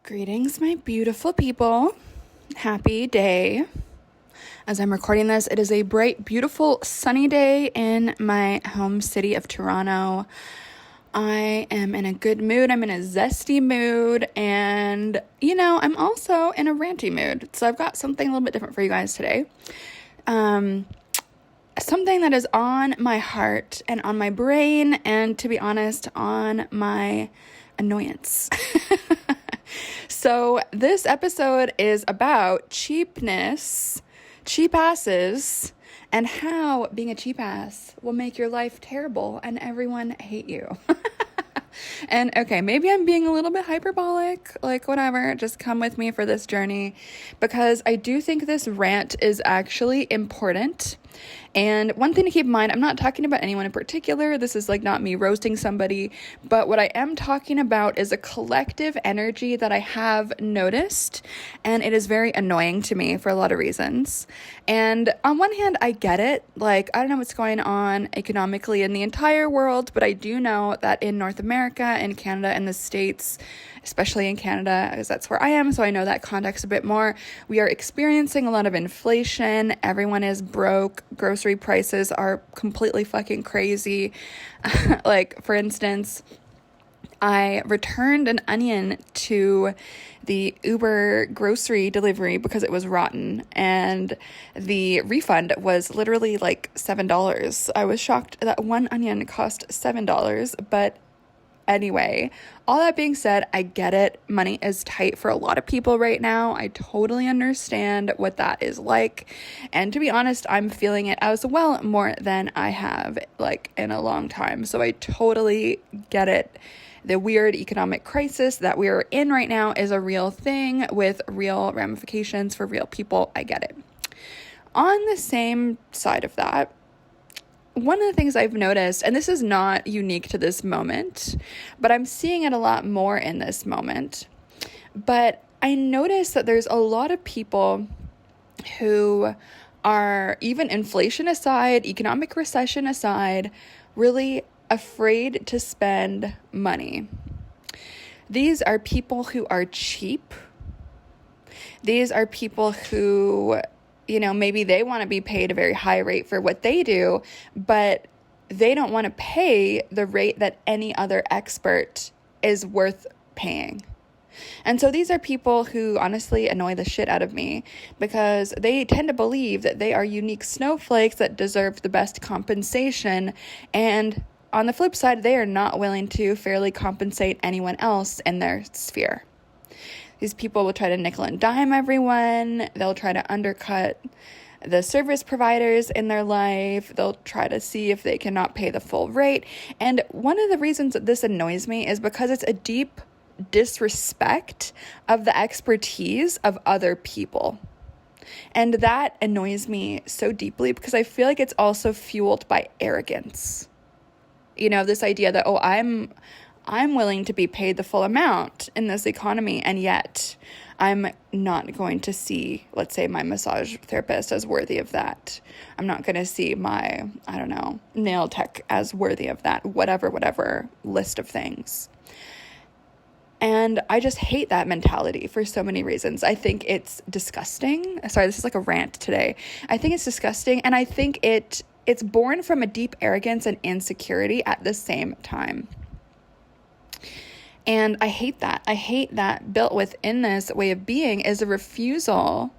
Greetings, my beautiful people. Happy day. As I'm recording this, it is a bright, beautiful, sunny day in my home city of Toronto. I am in a good mood. I'm in a zesty mood. And, I'm also in a ranty mood. So I've got something a little bit different for you guys today. Something that is on my heart and on my brain, and to be honest, on my annoyance. So this episode is about cheapness, cheapasses, and how being a cheapass will make your life terrible and everyone hate you. And okay, maybe I'm being a little bit hyperbolic, like whatever, just come with me for this journey, because I do think this rant is actually important. And one thing to keep in mind, I'm not talking about anyone in particular. This is not me roasting somebody, but what I am talking about is a collective energy that I have noticed, and it is very annoying to me for a lot of reasons. And on one hand, I get it. I don't know what's going on economically in the entire world, but I do know that in North America and Canada and the States, especially in Canada, because that's where I am, so I know that context a bit more, we are experiencing a lot of inflation. Everyone is broke. Grocery prices are completely fucking crazy. For instance, I returned an onion to the Uber grocery delivery because it was rotten, and the refund was literally $7. I was shocked that one onion cost $7, but anyway, all that being said, I get it. Money is tight for a lot of people right now. I totally understand what that is like. And to be honest, I'm feeling it as well more than I have in a long time. So I totally get it. The weird economic crisis that we're in right now is a real thing with real ramifications for real people. I get it. On the same side of that, one of the things I've noticed, and this is not unique to this moment, but I'm seeing it a lot more in this moment, but I noticed that there's a lot of people who are, even inflation aside, economic recession aside, really afraid to spend money. These are people who are cheap. These are people who maybe they want to be paid a very high rate for what they do, but they don't want to pay the rate that any other expert is worth paying. And so these are people who honestly annoy the shit out of me, because they tend to believe that they are unique snowflakes that deserve the best compensation. And on the flip side, they are not willing to fairly compensate anyone else in their sphere. These people will try to nickel and dime everyone. They'll try to undercut the service providers in their life. They'll try to see if they cannot pay the full rate. And one of the reasons that this annoys me is because it's a deep disrespect of the expertise of other people. And that annoys me so deeply because I feel like it's also fueled by arrogance. This idea that, I'm willing to be paid the full amount in this economy, and yet I'm not going to see, let's say, my massage therapist as worthy of that. I'm not going to see my, nail tech as worthy of that, whatever list of things. And I just hate that mentality for so many reasons. I think it's disgusting. Sorry, this is like a rant today. I think it's disgusting, and I think it's born from a deep arrogance and insecurity at the same time. And I hate that. I hate that built within this way of being is a refusal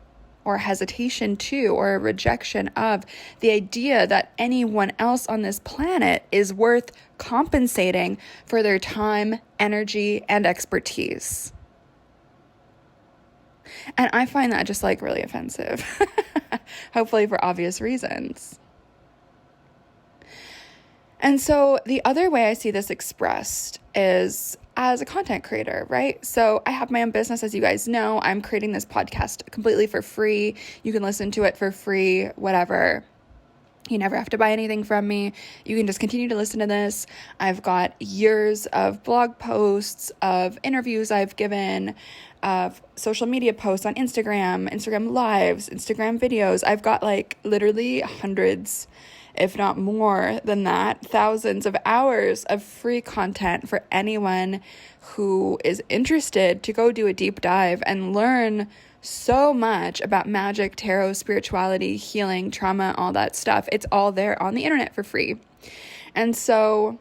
or hesitation to, or a rejection of the idea that anyone else on this planet is worth compensating for their time, energy, and expertise. And I find that just really offensive, hopefully for obvious reasons. And so the other way I see this expressed is as a content creator, right? So I have my own business, as you guys know. I'm creating this podcast completely for free. You can listen to it for free, whatever. You never have to buy anything from me. You can just continue to listen to this. I've got years of blog posts, of interviews I've given, of social media posts on Instagram Lives, Instagram videos. I've got literally hundreds if not more than that, thousands of hours of free content for anyone who is interested to go do a deep dive and learn so much about magic, tarot, spirituality, healing, trauma, all that stuff. It's all there on the internet for free. And so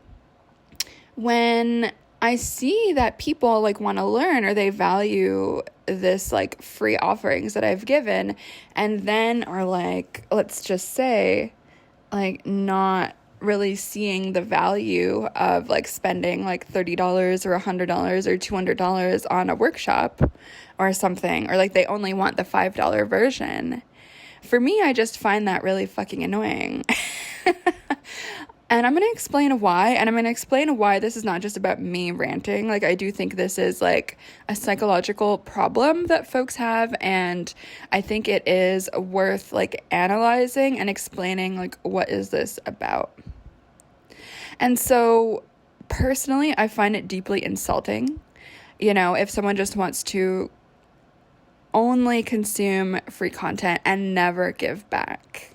when I see that people like want to learn or they value this like free offerings that I've given, and then are like, let's just say, like not really seeing the value of like spending like $30 or $100 or $200 on a workshop or something, or like they only want the $5 version. For me, I just find that really fucking annoying. And I'm going to explain why, and I'm going to explain why this is not just about me ranting. Like, I do think this is like a psychological problem that folks have, and I think it is worth like analyzing and explaining like, what is this about? And so personally, I find it deeply insulting, if someone just wants to only consume free content and never give back.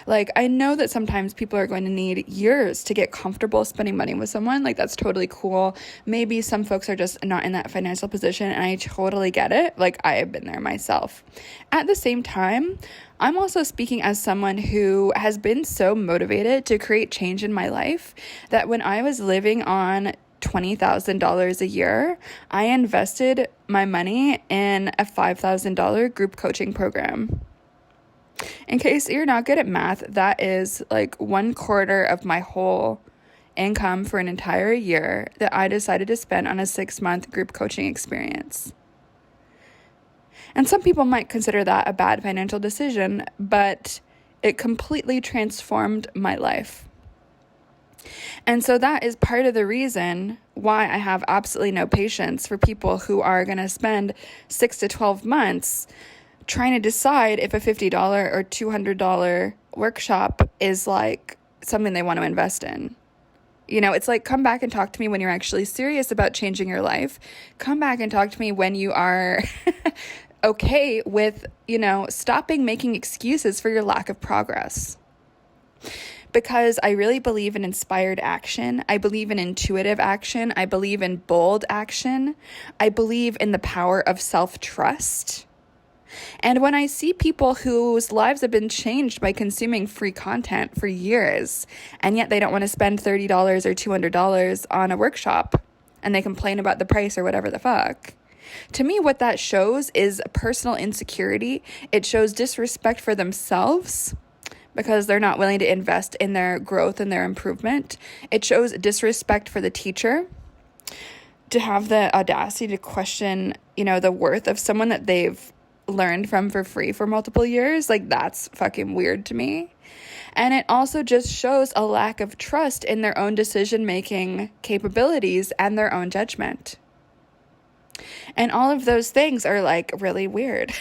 Like, I know that sometimes people are going to need years to get comfortable spending money with someone. Like, that's totally cool. Maybe some folks are just not in that financial position, and I totally get it. Like, I have been there myself. At the same time, I'm also speaking as someone who has been so motivated to create change in my life that when I was living on $20,000 a year, I invested my money in a $5,000 group coaching program. In case you're not good at math, that is like 1/4 of my whole income for an entire year that I decided to spend on a 6-month group coaching experience. And some people might consider that a bad financial decision, but it completely transformed my life. And so that is part of the reason why I have absolutely no patience for people who are going to spend 6 to 12 months trying to decide if a $50 or $200 workshop is like something they want to invest in. It's like, come back and talk to me when you're actually serious about changing your life. Come back and talk to me when you are okay with, stopping making excuses for your lack of progress. Because I really believe in inspired action. I believe in intuitive action. I believe in bold action. I believe in the power of self-trust. And when I see people whose lives have been changed by consuming free content for years, and yet they don't want to spend $30 or $200 on a workshop, and they complain about the price or whatever the fuck, to me, what that shows is personal insecurity. It shows disrespect for themselves because they're not willing to invest in their growth and their improvement. It shows disrespect for the teacher to have the audacity to question, the worth of someone that they've learned from for free for multiple years. Like, that's fucking weird to me. And it also just shows a lack of trust in their own decision-making capabilities and their own judgment. And all of those things are like really weird.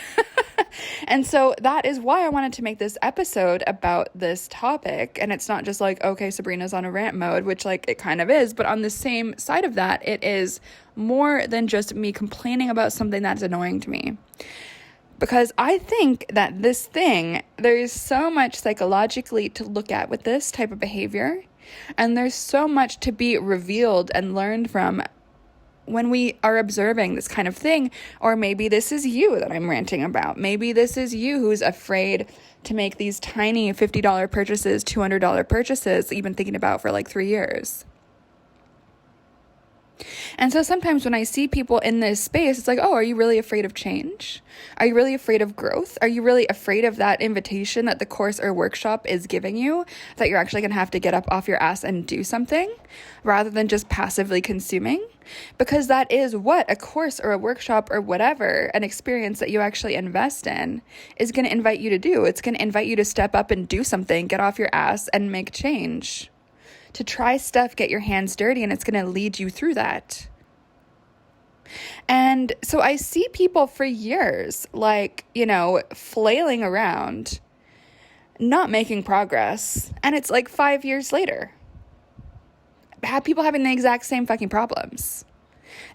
And so that is why I wanted to make this episode about this topic. And it's not just like, okay, Sabrina's on a rant mode, which like it kind of is, but on the same side of that, it is more than just me complaining about something that's annoying to me. Because I think that there's so much psychologically to look at with this type of behavior. And there's so much to be revealed and learned from when we are observing this kind of thing. Or maybe this is you that I'm ranting about. Maybe this is you who's afraid to make these tiny $50 purchases, $200 purchases that you've been thinking about for like 3 years. And so sometimes when I see people in this space, it's like, oh, are you really afraid of change? Are you really afraid of growth? Are you really afraid of that invitation that the course or workshop is giving you, that you're actually going to have to get up off your ass and do something rather than just passively consuming? Because that is what a course or a workshop or whatever, an experience that you actually invest in, is going to invite you to do. It's going to invite you to step up and do something, get off your ass and make change. To try stuff, get your hands dirty, and it's going to lead you through that. And so I see people for years, like, flailing around, not making progress. And it's like 5 years later. Have people having the exact same fucking problems.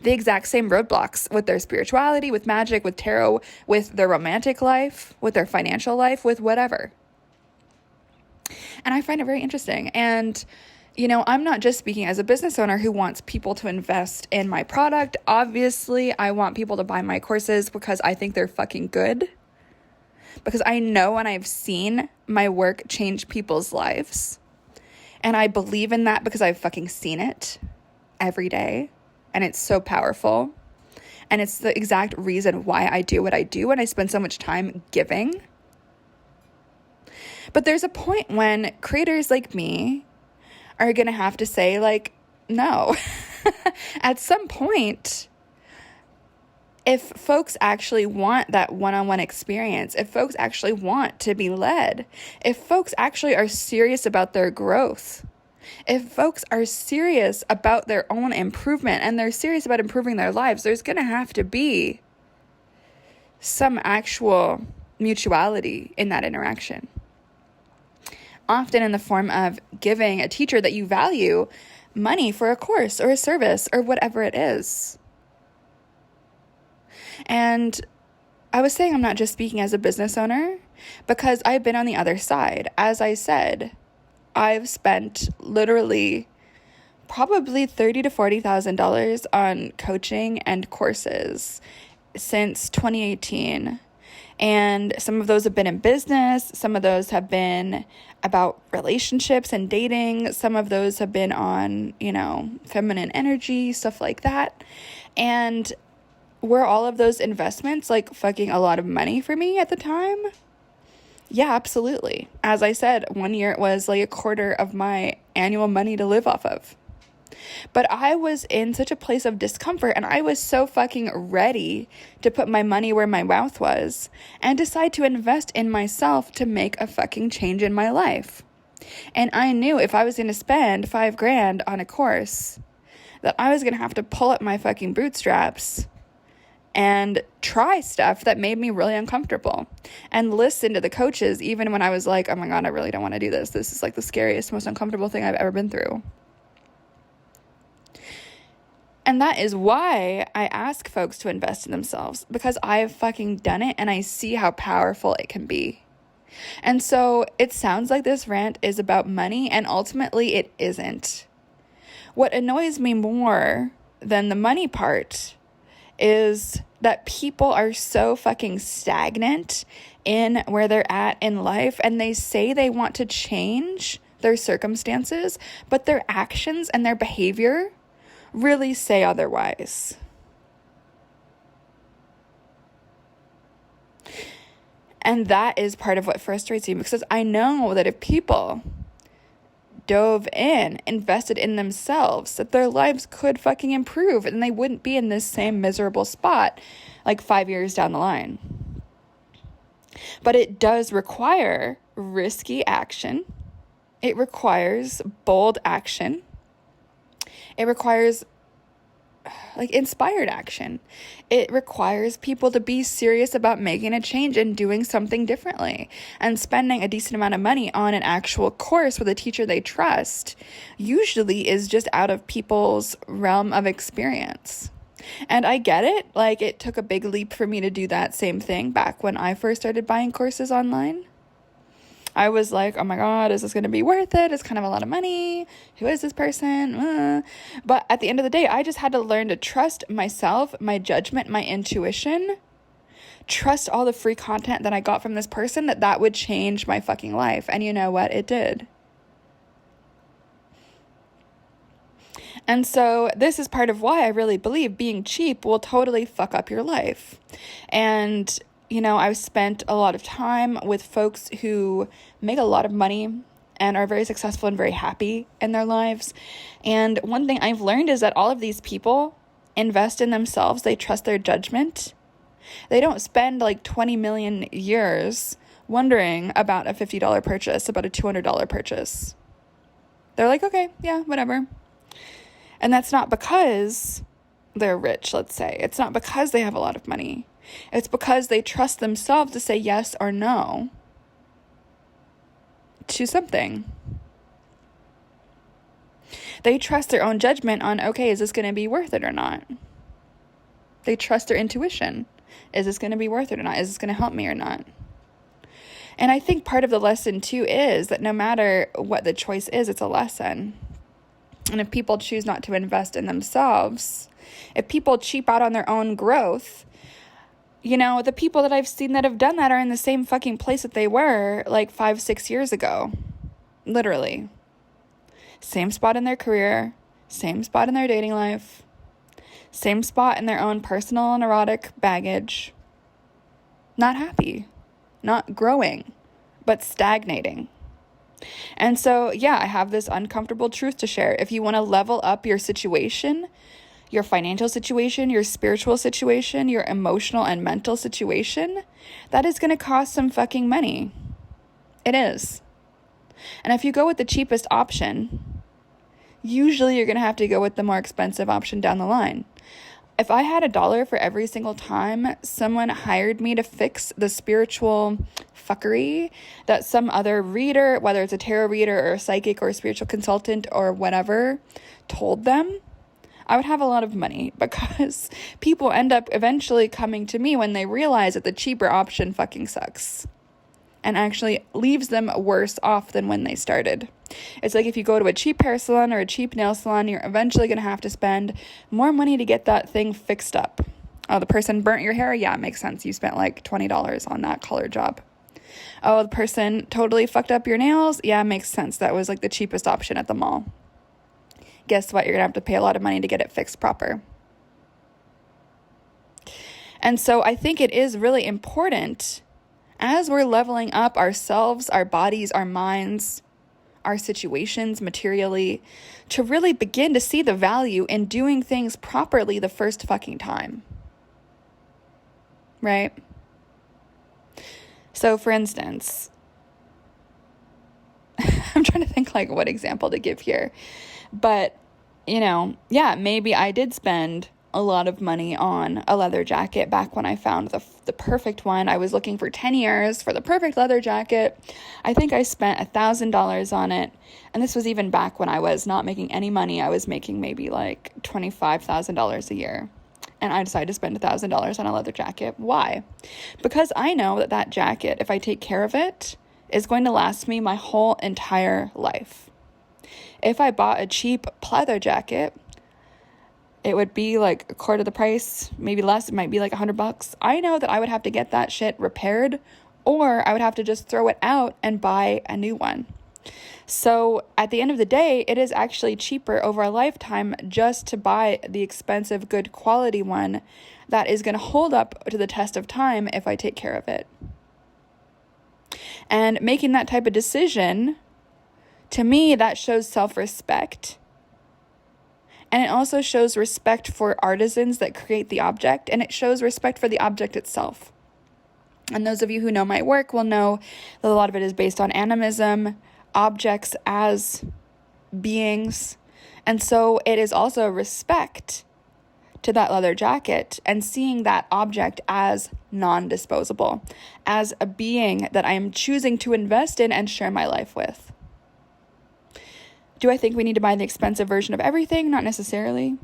The exact same roadblocks with their spirituality, with magic, with tarot, with their romantic life, with their financial life, with whatever. And I find it very interesting. And, I'm not just speaking as a business owner who wants people to invest in my product. Obviously, I want people to buy my courses because I think they're fucking good. Because I know and I've seen my work change people's lives. And I believe in that because I've fucking seen it every day. And it's so powerful. And it's the exact reason why I do what I do and I spend so much time giving. But there's a point when creators like me are going to have to say, like, no. At some point, if folks actually want that one-on-one experience, if folks actually want to be led, if folks actually are serious about their growth, if folks are serious about their own improvement and they're serious about improving their lives, there's going to have to be some actual mutuality in that interaction. Often in the form of giving a teacher that you value money for a course or a service or whatever it is. And I was saying I'm not just speaking as a business owner because I've been on the other side. As I said, I've spent literally probably $30,000 to $40,000 on coaching and courses since 2018. And some of those have been in business. Some of those have been about relationships and dating. Some of those have been on, feminine energy, stuff like that. And were all of those investments like fucking a lot of money for me at the time? Yeah, absolutely. As I said, one year it was like a quarter of my annual money to live off of. But I was in such a place of discomfort and I was so fucking ready to put my money where my mouth was and decide to invest in myself to make a fucking change in my life. And I knew if I was going to spend $5,000 on a course that I was going to have to pull up my fucking bootstraps and try stuff that made me really uncomfortable and listen to the coaches even when I was like, oh my God, I really don't want to do this. This is like the scariest, most uncomfortable thing I've ever been through. And that is why I ask folks to invest in themselves, because I have fucking done it and I see how powerful it can be. And so it sounds like this rant is about money, and ultimately it isn't. What annoys me more than the money part is that people are so fucking stagnant in where they're at in life, and they say they want to change their circumstances, but their actions and their behavior really say otherwise. And that is part of what frustrates me, because I know that if people dove in, invested in themselves, that their lives could fucking improve and they wouldn't be in this same miserable spot like 5 years down the line. But it does require risky action. It requires bold action. It requires inspired action. It requires people to be serious about making a change and doing something differently. And spending a decent amount of money on an actual course with a teacher they trust usually is just out of people's realm of experience. And I get it. It took a big leap for me to do that same thing back when I first started buying courses online. I was like, oh my God, is this going to be worth it? It's kind of a lot of money. Who is this person? But at the end of the day, I just had to learn to trust myself, my judgment, my intuition, trust all the free content that I got from this person, that would change my fucking life. And you know what? It did. And so this is part of why I really believe being cheap will totally fuck up your life. And I've spent a lot of time with folks who make a lot of money and are very successful and very happy in their lives. And one thing I've learned is that all of these people invest in themselves. They trust their judgment. They don't spend 20 million years wondering about a $50 purchase, about a $200 purchase. They're like, okay, yeah, whatever. And that's not because they're rich, let's say. It's not because they have a lot of money. It's because they trust themselves to say yes or no to something. They trust their own judgment on, okay, is this going to be worth it or not? They trust their intuition. Is this going to be worth it or not? Is this going to help me or not? And I think part of the lesson too is that no matter what the choice is, it's a lesson. And if people choose not to invest in themselves, if people cheap out on their own growth, the people that I've seen that have done that are in the same fucking place that they were like 5-6 years ago. Literally. Same spot in their career, same spot in their dating life, same spot in their own personal neurotic baggage. Not happy, not growing, but stagnating. And so, I have this uncomfortable truth to share. If you want to level up your situation, your financial situation, your spiritual situation, your emotional and mental situation, that is going to cost some fucking money. It is. And if you go with the cheapest option, usually you're going to have to go with the more expensive option down the line. If I had $1 for every single time someone hired me to fix the spiritual fuckery that some other reader, whether it's a tarot reader or a psychic or a spiritual consultant or whatever, told them, I would have a lot of money, because people end up eventually coming to me when they realize that the cheaper option fucking sucks and actually leaves them worse off than when they started. It's like if you go to a cheap hair salon or a cheap nail salon, you're eventually going to have to spend more money to get that thing fixed up. Oh, the person burnt your hair? Yeah, it makes sense. You spent like $20 on that color job. Oh, the person totally fucked up your nails? Yeah, it makes sense. That was like the cheapest option at the mall. Guess what? You're going to have to pay a lot of money to get it fixed proper. And so I think it is really important, as we're leveling up ourselves, our bodies, our minds, our situations materially, to really begin to see the value in doing things properly the first fucking time. Right? So for instance, I'm trying to think like what example to give here. But, maybe I did spend a lot of money on a leather jacket back when I found the perfect one. I was looking for 10 years for the perfect leather jacket. I think I spent $1,000 on it. And this was even back when I was not making any money. I was making maybe like $25,000 a year. And I decided to spend $1,000 on a leather jacket. Why? Because I know that jacket, if I take care of it, is going to last me my whole entire life. If I bought a cheap pleather jacket, it would be like a quarter of the price, maybe less. It might be like $100. I know that I would have to get that shit repaired, or I would have to just throw it out and buy a new one. So at the end of the day, it is actually cheaper over a lifetime just to buy the expensive, good quality one that is going to hold up to the test of time if I take care of it. And making that type of decision, to me, that shows self-respect. And it also shows respect for artisans that create the object, and it shows respect for the object itself. And those of you who know my work will know that a lot of it is based on animism, objects as beings. And so it is also respect to that leather jacket and seeing that object as non-disposable, as a being that I am choosing to invest in and share my life with. Do I think we need to buy the expensive version of everything? Not necessarily.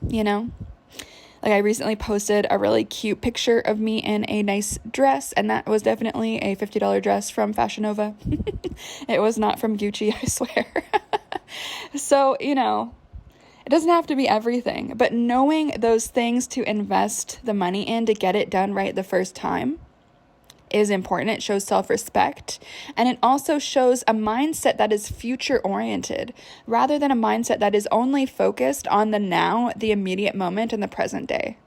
Like I recently posted a really cute picture of me in a nice dress, and that was definitely a $50 dress from Fashion Nova. It was not from Gucci, I swear. So, it doesn't have to be everything, but knowing those things to invest the money in to get it done right the first time is important. It shows self-respect, and it also shows a mindset that is future-oriented rather than a mindset that is only focused on the now, the immediate moment, and the present day.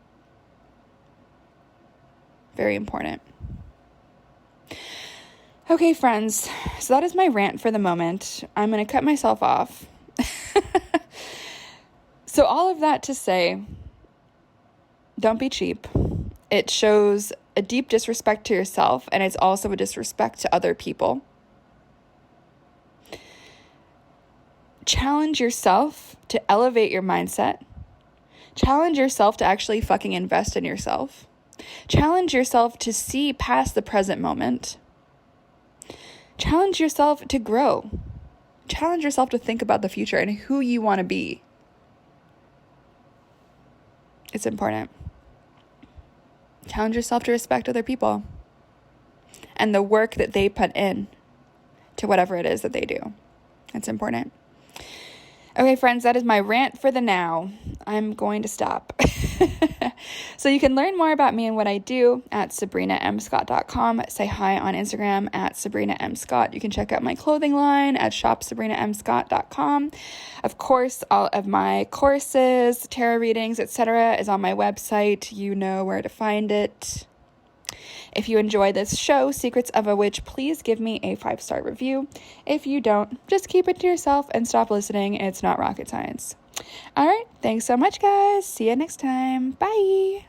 Very important. Okay, friends, so that is my rant for the moment. I'm going to cut myself off. So all of that to say, don't be cheap. It shows a deep disrespect to yourself, and it's also a disrespect to other people. Challenge yourself to elevate your mindset. Challenge yourself to actually fucking invest in yourself. Challenge yourself to see past the present moment. Challenge yourself to grow. Challenge yourself to think about the future and who you want to be. It's important. Challenge yourself to respect other people. and the work that they put in to whatever it is that they do. That's important. Okay, friends, that is my rant for the now. I'm going to stop. So you can learn more about me and what I do at sabrinamscott.com. Say hi on Instagram at sabrinamscott. You can check out my clothing line at shopsabrinamscott.com. Of course, all of my courses, tarot readings, etc. is on my website. You know where to find it. If you enjoy this show, Secrets of a Witch, please give me a 5-star review. If you don't, just keep it to yourself and stop listening. It's not rocket science. All right. Thanks so much, guys. See you next time. Bye.